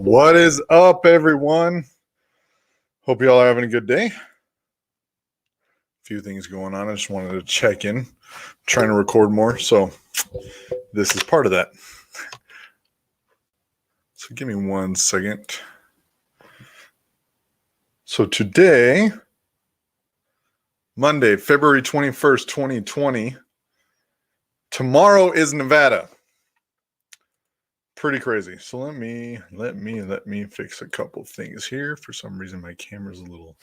What is up, everyone? Hope you all are having a good day. A few things going on. I just wanted to check in. I'm trying to record more, so this is part of that. So give me 1 second. So today, Monday, February 21st, 2020. Tomorrow is Nevada. Pretty crazy. So let me fix a couple things here. For some reason, my camera's a little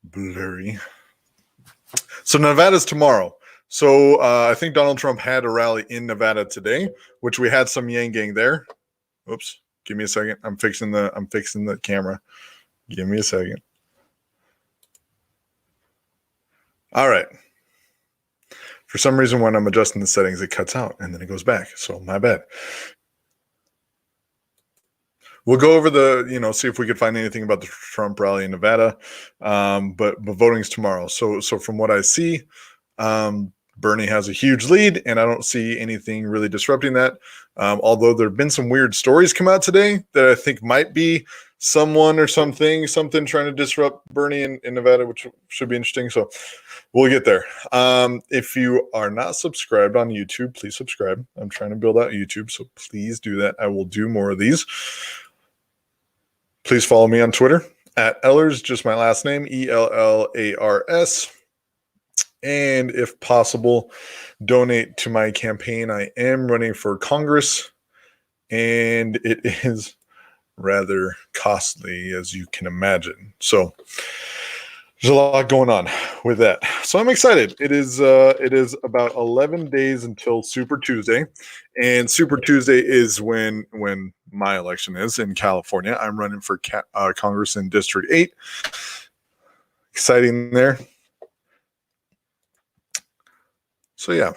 blurry. So Nevada's tomorrow. So I think Donald Trump had a rally in Nevada today, which we had some Yang gang there. Oops. Give me a second. I'm fixing the camera. Give me a second. All right. For some reason, when I'm adjusting the settings, it cuts out and then it goes back. So my bad. We'll go over see if we could find anything about the Trump rally in Nevada. But voting's tomorrow. So from what I see, Bernie has a huge lead, and I don't see anything really disrupting that. Although there have been some weird stories come out today that I think might be someone or something trying to disrupt Bernie in Nevada, which should be interesting. So we'll get there. If you are not subscribed on YouTube, please subscribe. I'm trying to build out YouTube, so please do that. I will do more of these. Please follow me on Twitter at Ellers, just my last name, Ellars. And if possible, donate to my campaign. I am running for Congress, and it is rather costly, as you can imagine. So there's a lot going on with that. So I'm excited. It is about 11 days until Super Tuesday, and Super Tuesday is when my election is in California. I'm running for Congress in District 8. Exciting there. So yeah.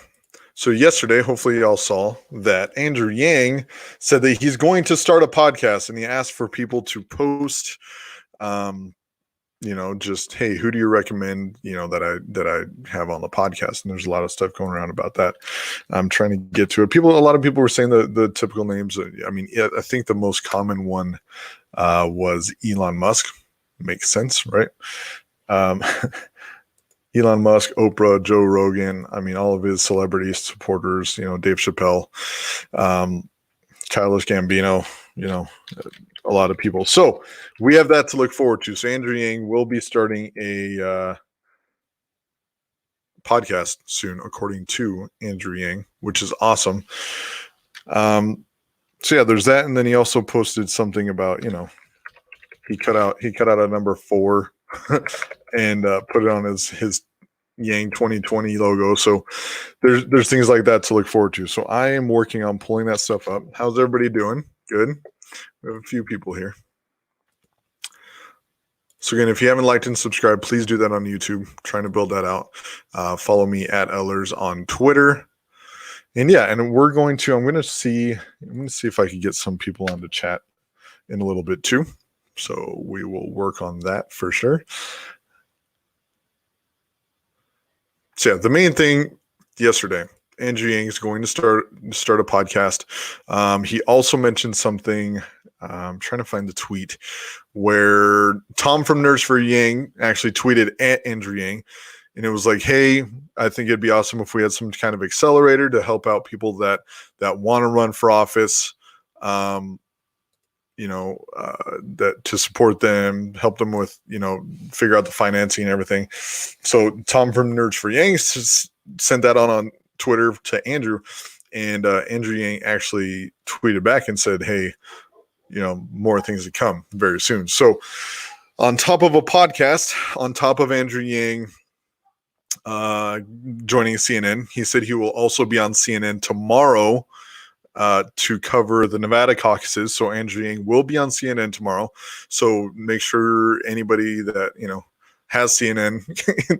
So yesterday, hopefully y'all saw that Andrew Yang said that he's going to start a podcast, and he asked for people to post just, hey, who do you recommend, that I have on the podcast? And there's a lot of stuff going around about that. I'm trying to get to it. A lot of people were saying the typical names. I mean, I think the most common one was Elon Musk. Makes sense, right? Elon Musk, Oprah, Joe Rogan. I mean, all of his celebrity supporters, Dave Chappelle, Childish Gambino, a lot of people. So we have that to look forward to. So Andrew Yang will be starting a podcast soon, according to Andrew Yang, which is awesome. So yeah, there's that. And then he also posted something about, he cut out a number 4 and put it on his Yang 2020 logo. So there's things like that to look forward to. So I am working on pulling that stuff up. How's everybody doing? Good. We have a few people here. So again, if you haven't liked and subscribed, please do that on YouTube. I'm trying to build that out. Follow me at Ellers on Twitter. And yeah, and I'm going to see if I can get some people on the chat in a little bit too. So we will work on that for sure. So yeah, the main thing yesterday, Andrew Yang is going to start a podcast. He also mentioned something. I'm trying to find the tweet where Tom from Nerds for Yang actually tweeted at Andrew Yang, and it was like, "Hey, I think it'd be awesome if we had some kind of accelerator to help out people that want to run for office." That to support them, help them with, figure out the financing and everything. So Tom from Nerds for Yang sent that on Twitter to Andrew, and Andrew Yang actually tweeted back and said, hey, more things to come very soon. So on top of a podcast, on top of Andrew Yang joining CNN, he said he will also be on CNN tomorrow to cover the Nevada caucuses. So Andrew Yang will be on CNN tomorrow. So make sure anybody that, has CNN,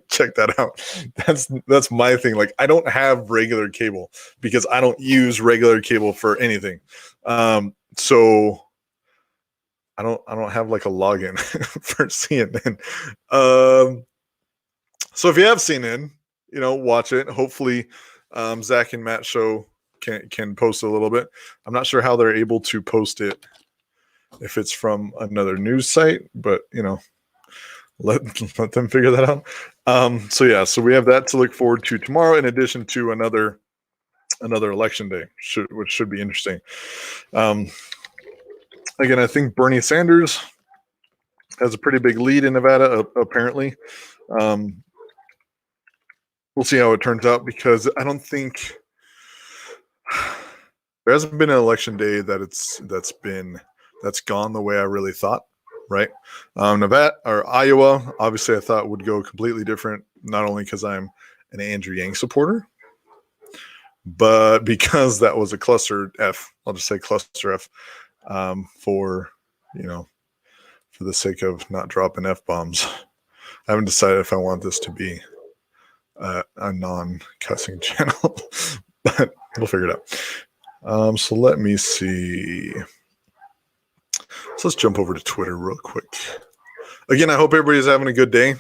check that out. That's my thing. Like, I don't have regular cable because I don't use regular cable for anything. So I don't have like a login for CNN. So if you have CNN, watch it. Hopefully Zach and Matt show can post a little bit. I'm not sure how they're able to post it if it's from another news site, but let them figure that out. So we have that to look forward to tomorrow, in addition to another election day, which should be interesting. Again, I think Bernie Sanders has a pretty big lead in Nevada, apparently. We'll see how it turns out, because I don't think there hasn't been an election day that's gone the way I really thought. Right. Nevada or Iowa, obviously I thought would go completely different, not only because I'm an Andrew Yang supporter, but because that was a cluster F. I'll just say cluster F, for the sake of not dropping F-bombs. I haven't decided if I want this to be a non-cussing channel, but we'll figure it out. So let me see. So let's jump over to Twitter real quick. Again, I hope everybody's having a good day.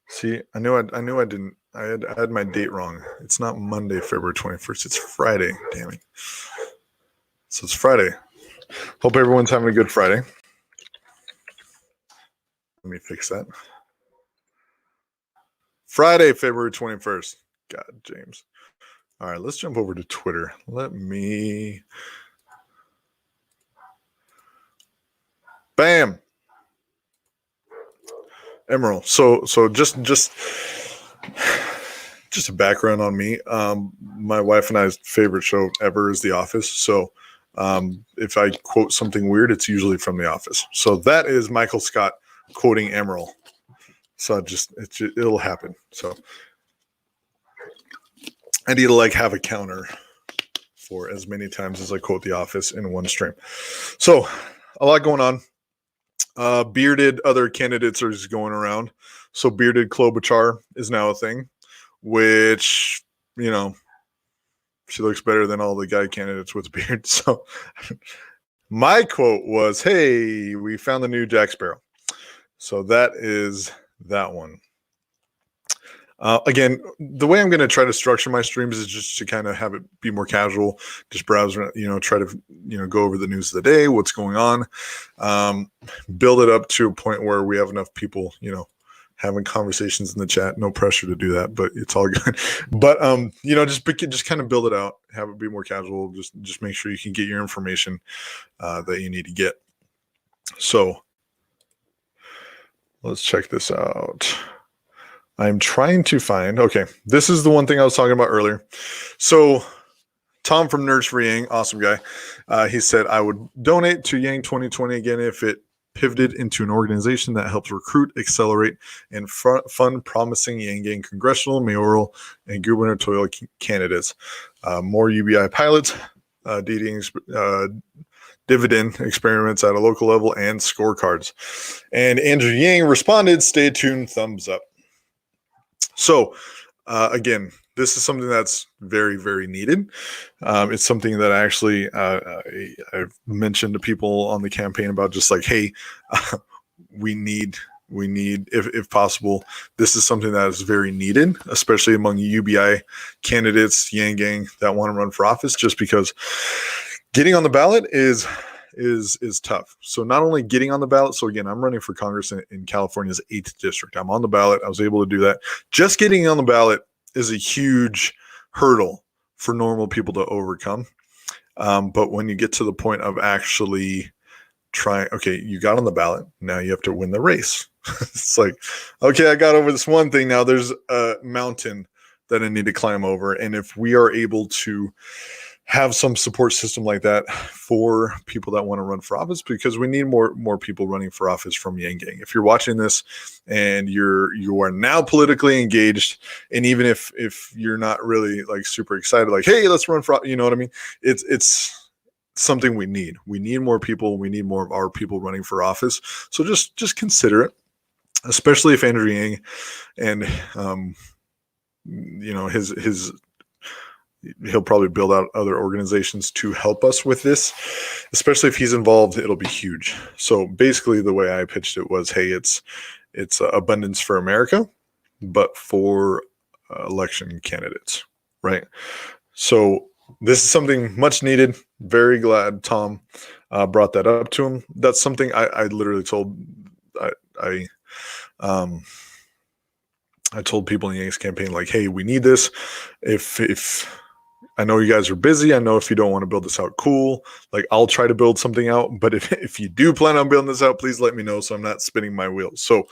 See, I knew I didn't. I had my date wrong. It's not Monday, February 21st. It's Friday. Damn it. So it's Friday. Hope everyone's having a good Friday. Let me fix that. Friday, February 21st. God, James. All right, let's jump over to Twitter. Let me. Bam. Emerald. So just a background on me. My wife and I's favorite show ever is The Office. So if I quote something weird, it's usually from The Office. So that is Michael Scott quoting Emerald. So it'll happen. So I need to have a counter for as many times as I quote The Office in one stream. So a lot going on. Bearded other candidates are just going around. So bearded Klobuchar is now a thing, which, she looks better than all the guy candidates with a beard. So my quote was, "Hey, we found the new Jack Sparrow." So that is that one. Again, the way I'm going to try to structure my streams is just to kind of have it be more casual, just browse, try to, go over the news of the day, what's going on, build it up to a point where we have enough people, having conversations in the chat. No pressure to do that, but it's all good. But, just kind of build it out, have it be more casual. Just make sure you can get your information that you need to get. So let's check this out. I'm trying to find, okay, this is the one thing I was talking about earlier. So Tom from Nerds for Yang, awesome guy. He said, "I would donate to Yang 2020 again if it pivoted into an organization that helps recruit, accelerate, and fund promising Yang Gang congressional, mayoral, and gubernatorial candidates. More UBI pilots, dividend experiments at a local level, and scorecards." And Andrew Yang responded, "Stay tuned, thumbs up." So, again, this is something that's very, very needed. It's something that actually I've mentioned to people on the campaign about, just like, hey, we need, if possible, this is something that is very needed, especially among UBI candidates, Yang Gang, that want to run for office, just because getting on the ballot is tough. So not only getting on the ballot, so again, I'm running for Congress in California's 8th district. I'm on the ballot. I was able to do that. Just getting on the ballot is a huge hurdle for normal people to overcome. But when you get to the point of actually trying, okay, you got on the ballot. Now you have to win the race. It's like, okay, I got over this one thing. Now there's a mountain that I need to climb over. And if we are able to have some support system like that for people that want to run for office, because we need more people running for office from Yang Gang. If you're watching this and you are now politically engaged, and even if you're not really super excited, hey, let's run for, you know what I mean? It's something we need. We need more people. We need more of our people running for office. So just consider it, especially if Andrew Yang and his he'll probably build out other organizations to help us with this, especially if he's involved. It'll be huge. So basically the way I pitched it was, hey, it's abundance for America, but for election candidates, right? So this is something much needed. Very glad Tom brought that up to him. That's something I literally told I um, I told people in the Yanks campaign, like, hey, we need this. If I know you guys are busy, I know if you don't want to build this out, cool. Like, I'll try to build something out. But if you do plan on building this out, please let me know so I'm not spinning my wheels. So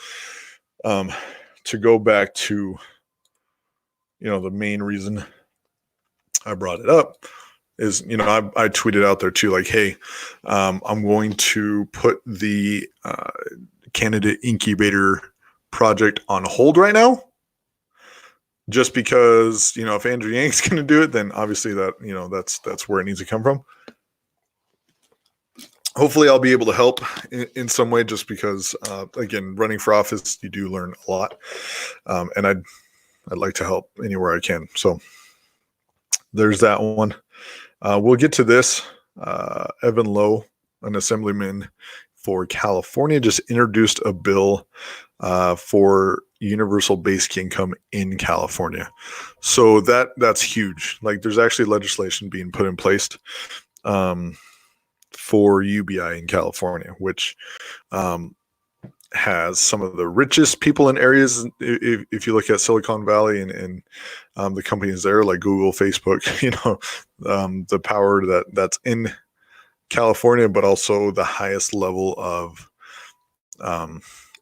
to go back to, the main reason I brought it up is, I tweeted out there too, like, hey, I'm going to put the candidate incubator project on hold right now, just because, if Andrew Yang's going to do it, then obviously that, that's where it needs to come from. Hopefully I'll be able to help in some way, just because, again, running for office, you do learn a lot. And I'd like to help anywhere I can. So there's that one. We'll get to this. Evan Lowe, an assemblyman for California, just introduced a bill for universal basic income in California. So that's huge. Like, there's actually legislation being put in place for UBI in California, which has some of the richest people in areas. If you look at Silicon Valley and the companies there, like Google, Facebook, the power that's in California, but also the highest level of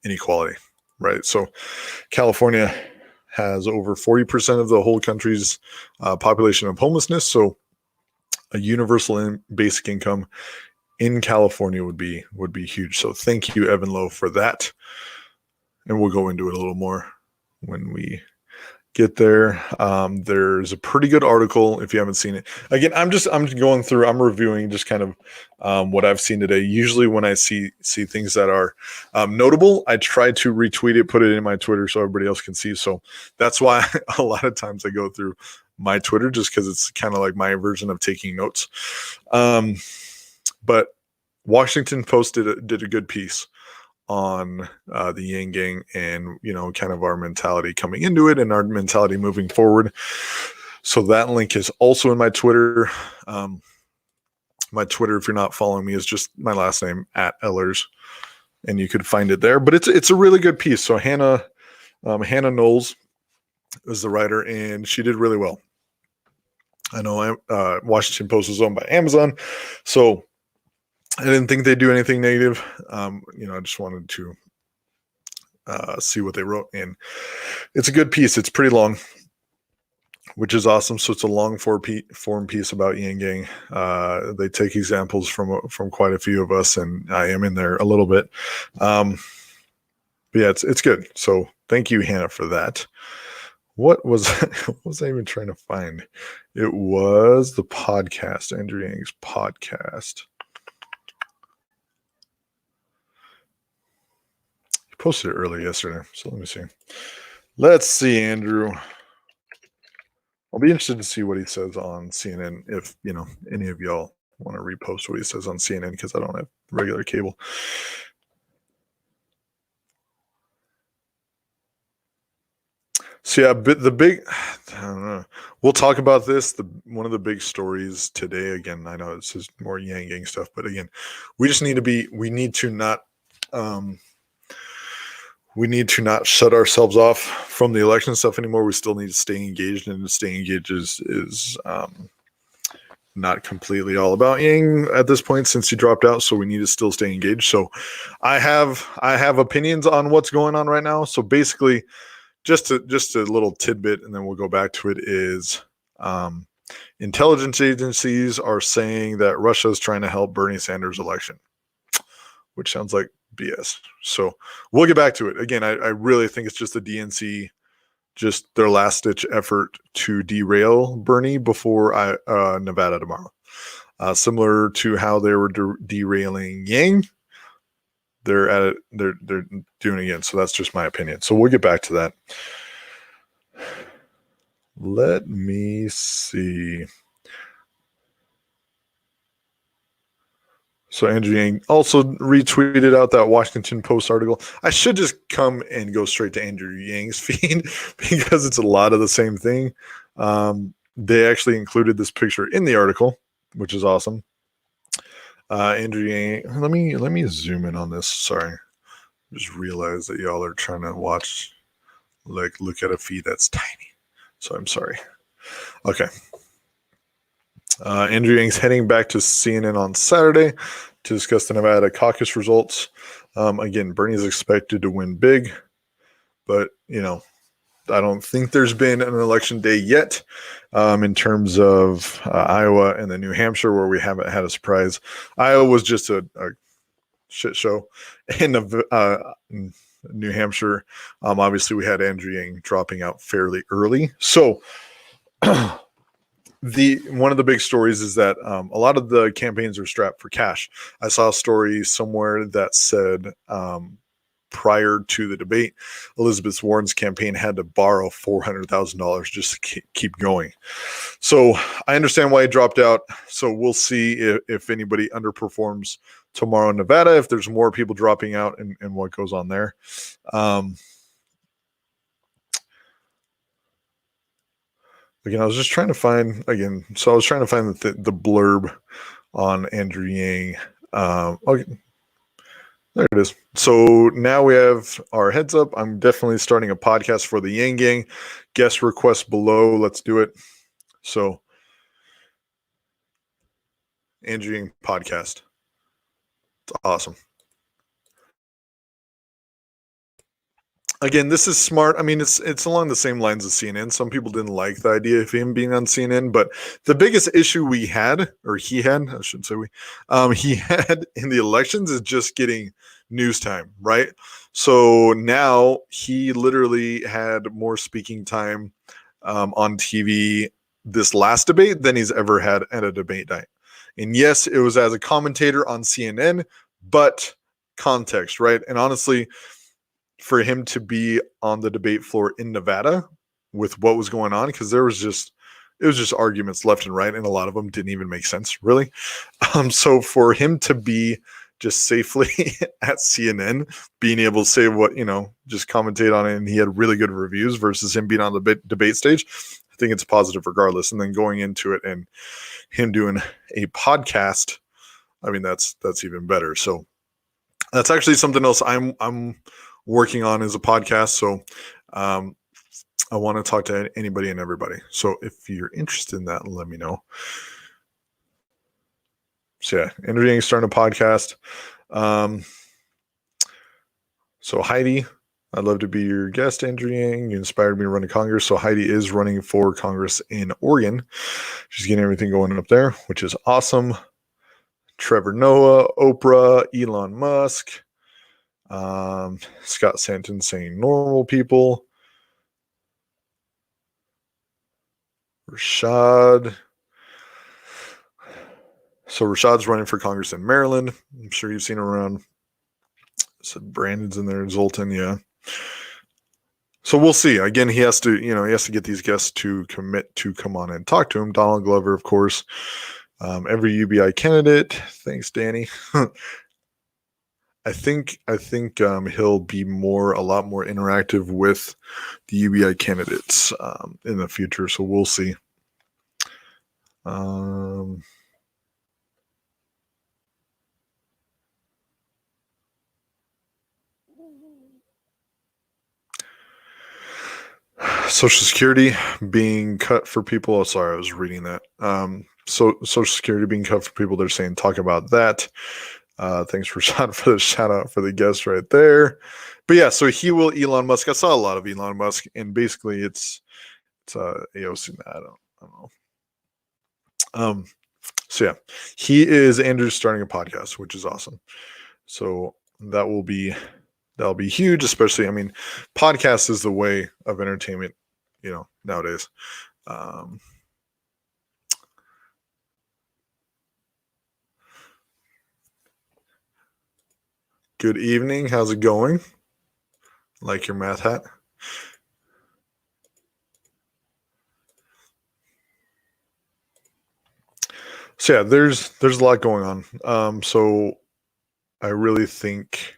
inequality, right? So California has over 40% of the whole country's population of homelessness. So a universal basic income in California would be huge. So thank you, Evan Lowe, for that. And we'll go into it a little more when we get there. There's a pretty good article if you haven't seen it. Again, I'm going through, I'm reviewing just kind of what I've seen today. Usually when I see things that are notable, I try to retweet it, put it in my Twitter so everybody else can see. So that's why a lot of times I go through my Twitter, just because it's kind of like my version of taking notes. But Washington Post did a good piece on the Yang Gang and, kind of our mentality coming into it and our mentality moving forward. So that link is also in my Twitter. My Twitter, if you're not following me, is just my last name, @Ellers, and you could find it there. But it's a really good piece. So Hannah Knowles is the writer, and she did really well. I know Washington Post is owned by Amazon, so I didn't think they'd do anything negative. I just wanted to see what they wrote, and it's a good piece. It's pretty long, which is awesome. So it's a long form piece about Yang Gang. They take examples from quite a few of us, and I am in there a little bit. But yeah, it's good. So thank you, Hannah, for that. What was I even trying to find? It was the podcast, Andrew Yang's podcast. Posted it early yesterday, so let me see. Let's see, Andrew. I'll be interested to see what he says on CNN, if any of y'all want to repost what he says on CNN, because I don't have regular cable. So yeah, but I don't know. We'll talk about this. One of the big stories today, again, I know this is more Yang Gang stuff, but again, we need to not shut ourselves off from the election stuff anymore. We still need to stay engaged, and staying engaged is not completely all about Yang at this point, since he dropped out. So we need to still stay engaged. So I have opinions on what's going on right now. So basically, just a little tidbit, and then we'll go back to it, is intelligence agencies are saying that Russia is trying to help Bernie Sanders' election, which sounds like BS. So we'll get back to it. Again, I really think it's just the DNC, just their last ditch effort to derail Bernie before Nevada tomorrow. Similar to how they were derailing Yang, they're at it. They're doing it again. So that's just my opinion. So we'll get back to that. Let me see. So Andrew Yang also retweeted out that Washington Post article. I should just come and go straight to Andrew Yang's feed because it's a lot of the same thing. They actually included this picture in the article, which is awesome. Andrew Yang, let me zoom in on this. Sorry, just realized that y'all are trying to watch, like, look at a feed that's tiny. So I'm sorry. Okay. Andrew Yang's heading back to CNN on Saturday to discuss the Nevada caucus results. Again, Bernie's expected to win big, but I don't think there's been an election day yet in terms of Iowa and then New Hampshire, where we haven't had a surprise. Iowa was just a shit show. And New Hampshire, obviously, we had Andrew Yang dropping out fairly early. So one of the big stories is that a lot of the campaigns are strapped for cash. I saw a story somewhere that said prior to the debate, Elizabeth Warren's campaign had to borrow $400,000 just to keep going. So I understand why he dropped out. So we'll see if anybody underperforms tomorrow in Nevada, if there's more people dropping out and what goes on there. Again, I was just trying to find the blurb on Andrew Yang. Okay. There it is. So now we have our heads up. I'm definitely starting a podcast for the Yang Gang. Guest request below. Let's do it. So, Andrew Yang podcast. It's awesome. Again, this is smart. I mean, it's along the same lines as CNN. Some people didn't like the idea of him being on CNN, but the biggest issue he had in the elections is just getting news time, right? So now he literally had more speaking time on TV this last debate than he's ever had at a debate night. And yes, it was as a commentator on CNN, but context, right? And honestly, for him to be on the debate floor in Nevada with what was going on, because it was just arguments left and right, and a lot of them didn't even make sense, really. So for him to be just safely at CNN, being able to say what, just commentate on it, and he had really good reviews versus him being on the debate stage, I think it's positive regardless. And then going into it and him doing a podcast, I mean, that's even better. So that's actually something else I'm working on as a podcast. So I want to talk to anybody and everybody. So if you're interested in that, let me know. So yeah, Andrew Yang starting a podcast. So Heidi, I'd love to be your guest, Andrew Yang. You inspired me to run to Congress. So Heidi is running for Congress in Oregon. She's getting everything going up there, which is awesome. Trevor Noah, Oprah, Elon Musk, Scott Santon saying normal people. Rashad. So Rashad's running for Congress in Maryland. I'm sure you've seen him around. So Brandon's in there, Zoltan, yeah. So we'll see. Again, he has to get these guests to commit to come on and talk to him. Donald Glover, of course. Every UBI candidate. Thanks, Danny. I think he'll be a lot more interactive with the UBI candidates in the future. So we'll see. Social Security being cut for people. Oh, sorry, I was reading that. So Social Security being cut for people. They're saying talk about that. Thanks, Rashad, for the shout out for the guest right there. But yeah, so he will Elon Musk. I saw a lot of Elon Musk, and basically it's AOC. I don't know. So yeah, he is Andrew's starting a podcast, which is awesome. So that'll be huge, especially, I mean, podcast is the way of entertainment, nowadays. Good evening. How's it going? Like your math hat? So yeah, there's a lot going on. So I really think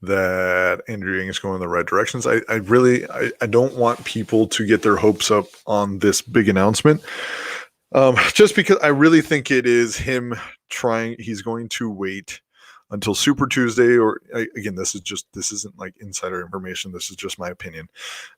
that Andrew Yang is going in the right directions. I really don't want people to get their hopes up on this big announcement. Just because I really think it is him trying. He's going to wait until Super Tuesday, or again, this isn't like insider information. This is just my opinion.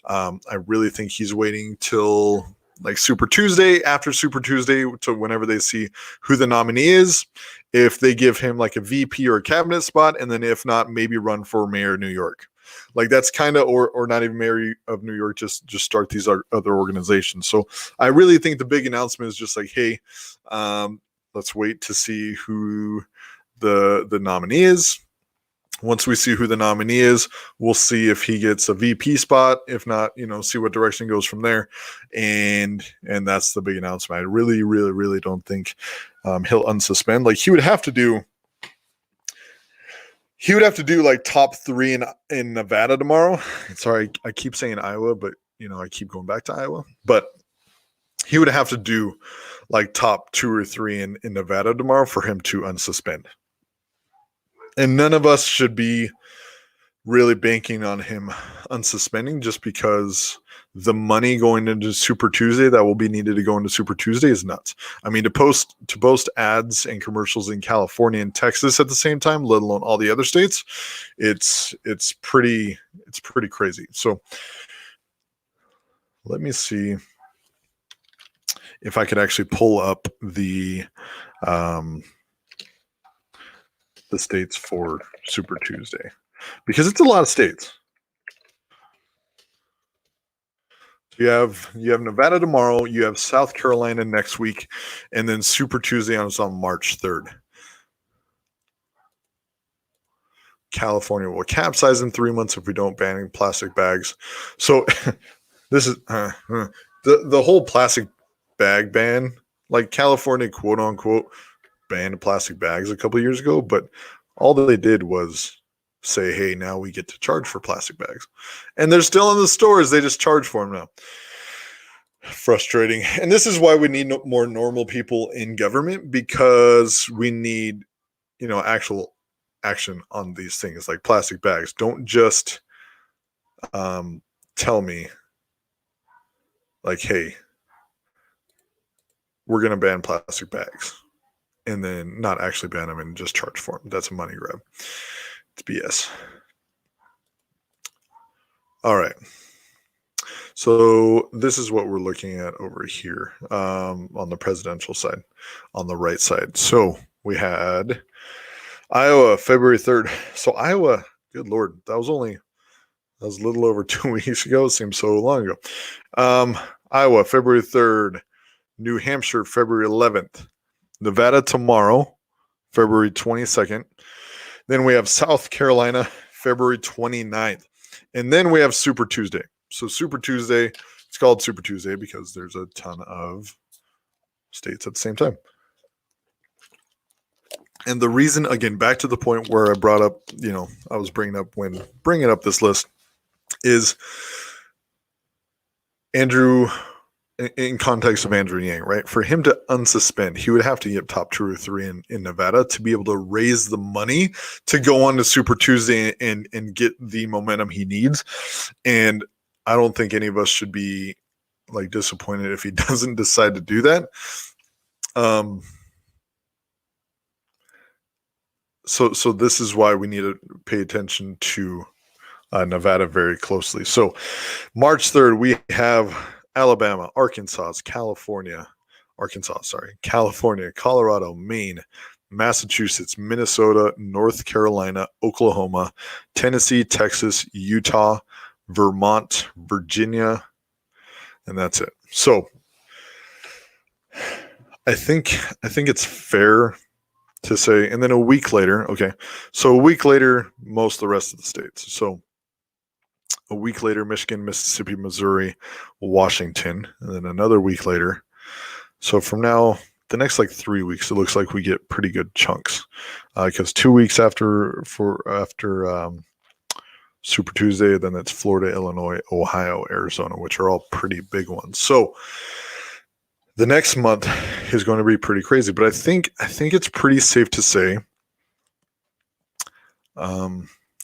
I really think he's waiting till like Super Tuesday, after Super Tuesday, to whenever they see who the nominee is, if they give him like a VP or a cabinet spot, and then if not, maybe run for mayor of New York. Like that's kind of, or not even mayor of New York, just start these other organizations. So I really think the big announcement is just like, hey, let's wait to see who the nominee is. Once we see who the nominee is, we'll see if he gets a VP spot. If not, see what direction goes from there. And that's the big announcement. I really, really, really don't think he'll unsuspend. Like he would have to do like top 3 in Nevada tomorrow. Sorry, I keep saying Iowa, but I keep going back to Iowa. But he would have to do like top 2 or 3 in Nevada tomorrow for him to unsuspend. And none of us should be really banking on him unsuspending, just because the money going into Super Tuesday that will be needed to go into Super Tuesday is nuts. I mean, to post ads and commercials in California and Texas at the same time, let alone all the other states, it's pretty crazy. So let me see if I could actually pull up the states for Super Tuesday, because it's a lot of states. You have Nevada tomorrow, you have South Carolina next week, and then Super Tuesday on March 3rd. California will capsize in 3 months if we don't ban plastic bags. So this is the whole plastic bag ban, like California, quote unquote, banned plastic bags a couple of years ago, but all that they did was say, hey, now we get to charge for plastic bags. And they're still in the stores. They just charge for them now. Frustrating. And this is why we need more normal people in government, because we need, actual action on these things like plastic bags. Don't just tell me like, hey, we're going to ban plastic bags, and then not actually ban them and just charge for them. That's a money grab. It's BS. All right. So this is what we're looking at over here on the presidential side, on the right side. So we had Iowa, February 3rd. So Iowa, good Lord, that was a little over 2 weeks ago. It seems so long ago. Iowa, February 3rd. New Hampshire, February 11th. Nevada tomorrow, February 22nd. Then we have South Carolina, February 29th. And then we have Super Tuesday. So Super Tuesday, it's called Super Tuesday because there's a ton of states at the same time. And the reason, again, back to the point where I brought up, I was bringing up this list, is Andrew, in context of Andrew Yang, right? For him to unsuspend, he would have to get top 2 or 3 in Nevada to be able to raise the money to go on to Super Tuesday and get the momentum he needs. And I don't think any of us should be like disappointed if he doesn't decide to do that. So this is why we need to pay attention to Nevada very closely. So March 3rd, we have Alabama, California, Colorado, Maine, Massachusetts, Minnesota, North Carolina, Oklahoma, Tennessee, Texas, Utah, Vermont, Virginia, and that's it. So I think it's fair to say, and then a week later, most of the rest of the states. So a week later, Michigan, Mississippi, Missouri, Washington, and then another week later. So from now, the next 3 weeks, it looks like we get pretty good chunks, because 2 weeks after Super Tuesday, then it's Florida, Illinois, Ohio, Arizona, which are all pretty big ones. So the next month is going to be pretty crazy, but I think it's pretty safe to say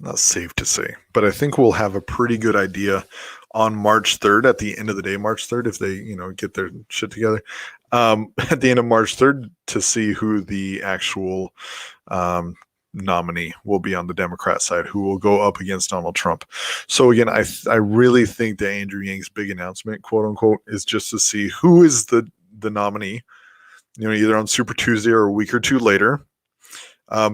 not safe to say, but I think we'll have a pretty good idea on March 3rd, at the end of the day, March 3rd, if they, get their shit together, at the end of March 3rd, to see who the actual nominee will be on the Democrat side, who will go up against Donald Trump. So again, I really think that Andrew Yang's big announcement, quote unquote, is just to see who is the nominee, either on Super Tuesday or a week or two later.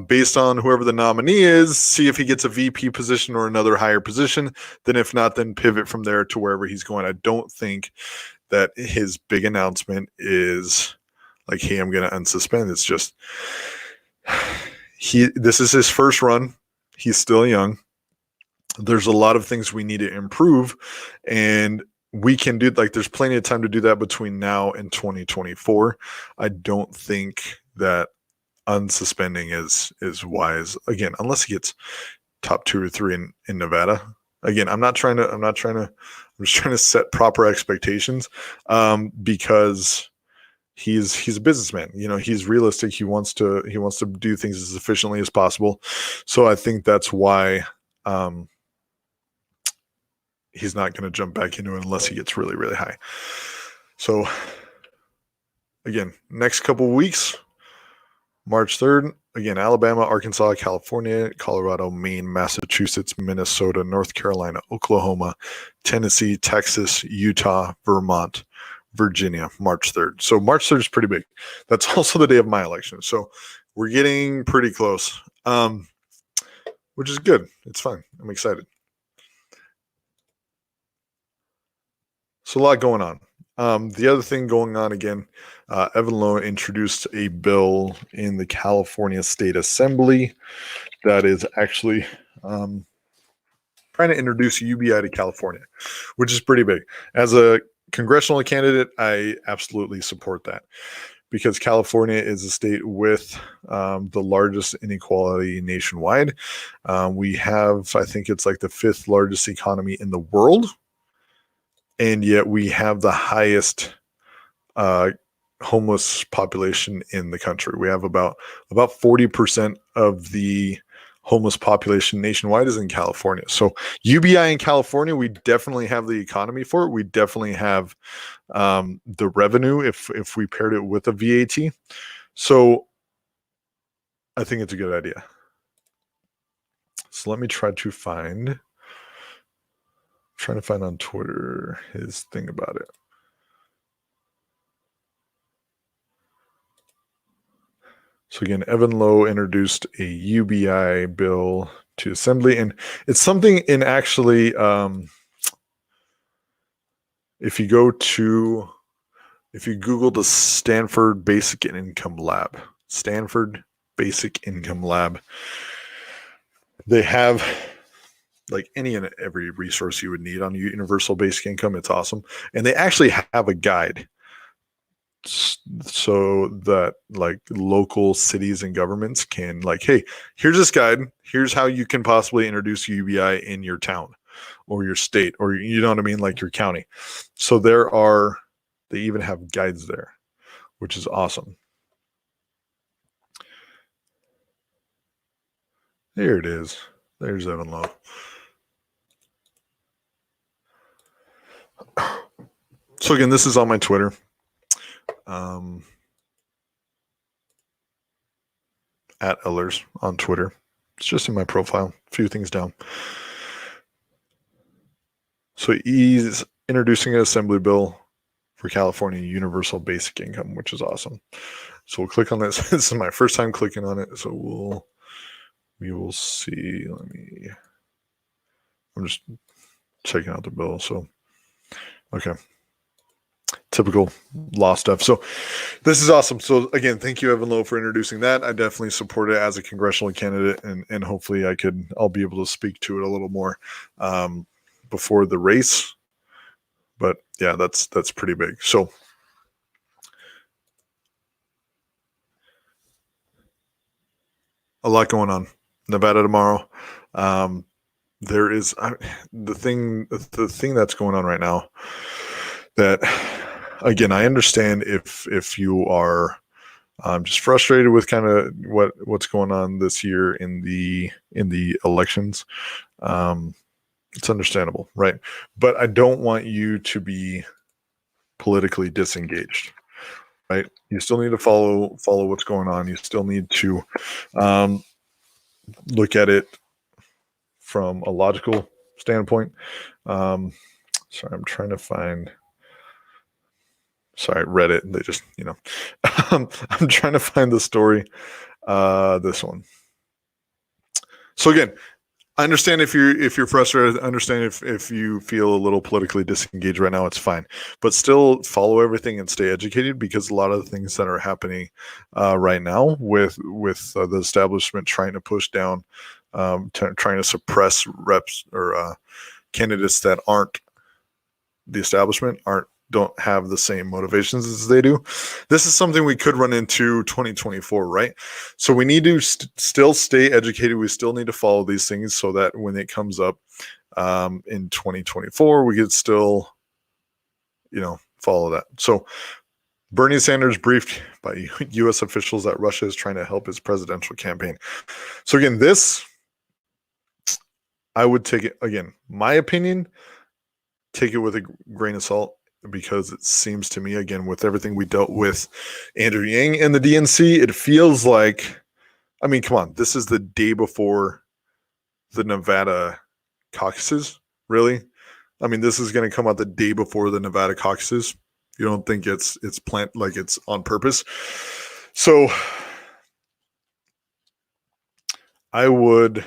Based on whoever the nominee is, see if he gets a VP position or another higher position. Then if not, then pivot from there to wherever he's going. I don't think that his big announcement is like, hey, I'm going to unsuspend. It's just this is his first run. He's still young. There's a lot of things we need to improve, and we can do, like, there's plenty of time to do that between now and 2024. I don't think that unsuspending is wise, again, unless he gets top 2 or 3 in Nevada. Again, I'm just trying to set proper expectations, because he's a businessman. He's realistic. He wants to do things as efficiently as possible. So I think that's why he's not going to jump back into it unless he gets really, really high. So again, next couple of weeks, March 3rd, again, Alabama, Arkansas, California, Colorado, Maine, Massachusetts, Minnesota, North Carolina, Oklahoma, Tennessee, Texas, Utah, Vermont, Virginia, March 3rd. So March 3rd is pretty big. That's also the day of my election. So we're getting pretty close, which is good. It's fine. I'm excited. So a lot going on. The other thing going on, again, Evan Lowe introduced a bill in the California State Assembly that is actually trying to introduce UBI to California, which is pretty big. As a congressional candidate, I absolutely support that, because California is a state with the largest inequality nationwide. We have, I think it's like the 5th largest economy in the world, and yet we have the highest homeless population in the country. We have about 40% of the homeless population nationwide is in California. So UBI in California, we definitely have the economy for it. We definitely have the revenue if we paired it with a VAT. So I think it's a good idea. So let me try to find on Twitter his thing about it. So again, Evan Lowe introduced a UBI bill to Assembly, and it's something in actually, if you Google the Stanford Basic Income Lab, they have like any and every resource you would need on universal basic income. It's awesome. And they actually have a guide so that like local cities and governments can like, hey, here's this guide. Here's how you can possibly introduce UBI in your town or your state, or you know what I mean, like your county. So they even have guides there, which is awesome. There it is. There's Evan Lowe. So again, this is on my Twitter. At Ellers on Twitter. It's just in my profile, a few things down. So he's introducing an assembly bill for California universal basic income, which is awesome. So we'll click on this. This is my first time clicking on it. So we will see. I'm just checking out the bill. So, okay. Typical law stuff. So this is awesome. So again, thank you, Evan Lowe, for introducing that. I definitely support it as a congressional candidate, and hopefully I'll be able to speak to it a little more before the race. But yeah, that's pretty big. So a lot going on. Nevada tomorrow. There is the thing that's going on right now that, again, I understand if you are I'm just frustrated with kind of what's going on this year in the elections. It's understandable, right? But I don't want you to be politically disengaged, right? You still need to follow what's going on. You still need to look at it from a logical standpoint. Sorry, I'm trying to find. Sorry, Reddit. They just, I'm trying to find the story. This one. So again, I understand if you're frustrated. I understand if you feel a little politically disengaged right now. It's fine, but still follow everything and stay educated, because a lot of the things that are happening right now with the establishment trying to push down, trying to suppress reps or candidates that aren't the establishment, don't have the same motivations as they do. This is something we could run into 2024, right? So we need to still stay educated. We still need to follow these things so that when it comes up in 2024, we could still, follow that. So Bernie Sanders briefed by U.S. officials that Russia is trying to help his presidential campaign. So again, this, I would take it, again, my opinion, take it with a grain of salt, because it seems to me, again, with everything we dealt with Andrew Yang and the DNC, it feels like, I mean, come on, this is the day before the Nevada caucuses, really? I mean, this is going to come out the day before the Nevada caucuses. You don't think it's planned, like it's on purpose? So I would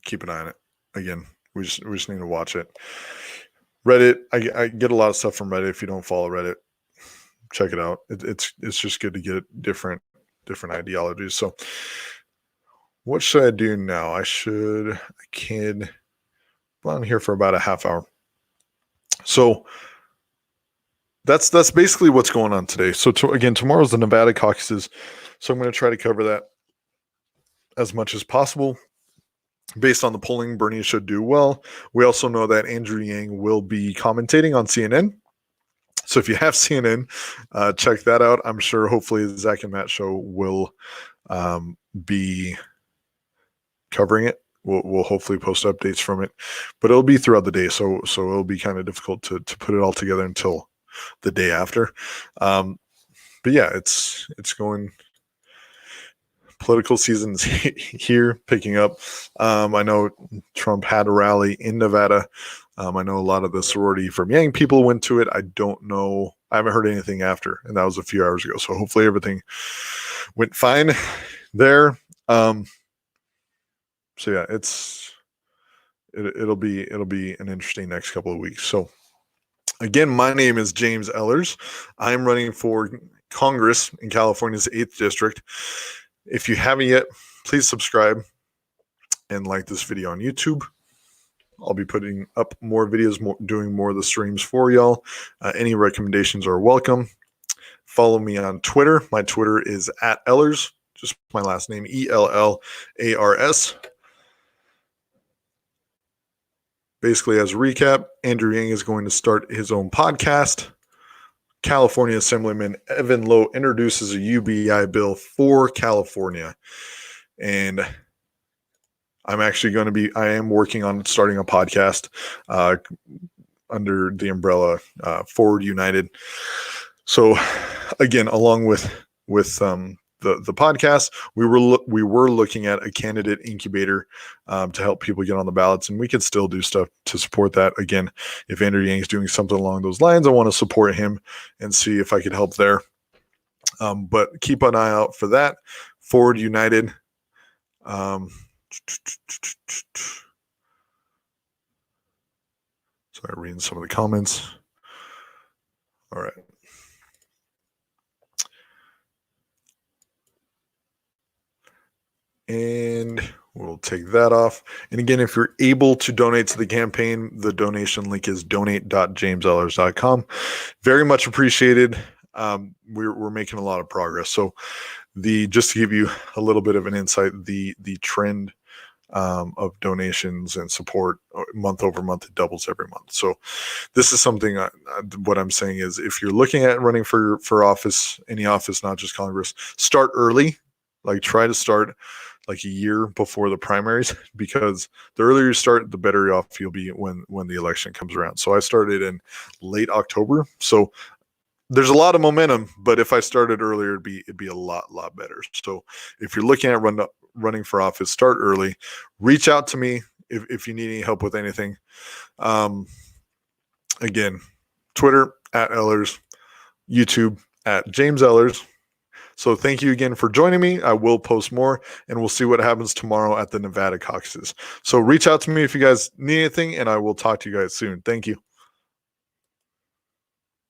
keep an eye on it. Again, we just need to watch it. Reddit, I get a lot of stuff from Reddit. If you don't follow Reddit, check it out. It's just good to get different ideologies. So what should I do now? I can on here for about a half hour. So that's basically what's going on today. So again, tomorrow's the Nevada caucuses. So I'm going to try to cover that as much as possible. Based on the polling, Bernie should do well. We also know that Andrew Yang will be commentating on CNN. So if you have CNN, check that out. I'm sure hopefully the Zach and Matt show will be covering it. We'll hopefully post updates from it, but it'll be throughout the day. So it'll be kind of difficult to put it all together until the day after. But yeah, it's going. Political season's here, picking up. I know Trump had a rally in Nevada. I know a lot of the sorority from Yang people went to it. I don't know. I haven't heard anything after, and that was a few hours ago. So hopefully everything went fine there. So yeah, it'll be an interesting next couple of weeks. So again, my name is James Ellers. I'm running for Congress in California's 8th district. If you haven't yet, please subscribe and like this video on YouTube. I'll be putting up more videos, doing more of the streams for y'all. Any recommendations are welcome. Follow me on Twitter. My Twitter is @Ellers, just my last name, ELLARS. Basically, as a recap, Andrew Yang is going to start his own podcast. California Assemblyman Evan Lowe introduces a UBI bill for California. And I'm actually I am working on starting a podcast under the umbrella Forward United. So again, along with the podcast, we were looking at a candidate incubator to help people get on the ballots, and we could still do stuff to support that. Again, if Andrew Yang is doing something along those lines, I want to support him and see if I could help there. But keep an eye out for that. Forward United. Sorry, reading some of the comments. All right. And we'll take that off. And again, if you're able to donate to the campaign, the donation link is donate.jamesellers.com. Very much appreciated. We're making a lot of progress. So just to give you a little bit of an insight, the trend of donations and support month over month. It doubles every month. So this is something, what I'm saying is, if you're looking at running for office, any office, not just Congress, start early. Like, try to start like a year before the primaries, because the earlier you start, the better off you'll be when the election comes around. So I started in late October. So there's a lot of momentum, but if I started earlier, it'd be a lot better. So if you're looking at running for office, start early. Reach out to me if you need any help with anything. Again, Twitter @Ellers, YouTube @JamesEllers. So thank you again for joining me. I will post more, and we'll see what happens tomorrow at the Nevada caucuses. So reach out to me if you guys need anything, and I will talk to you guys soon. Thank you.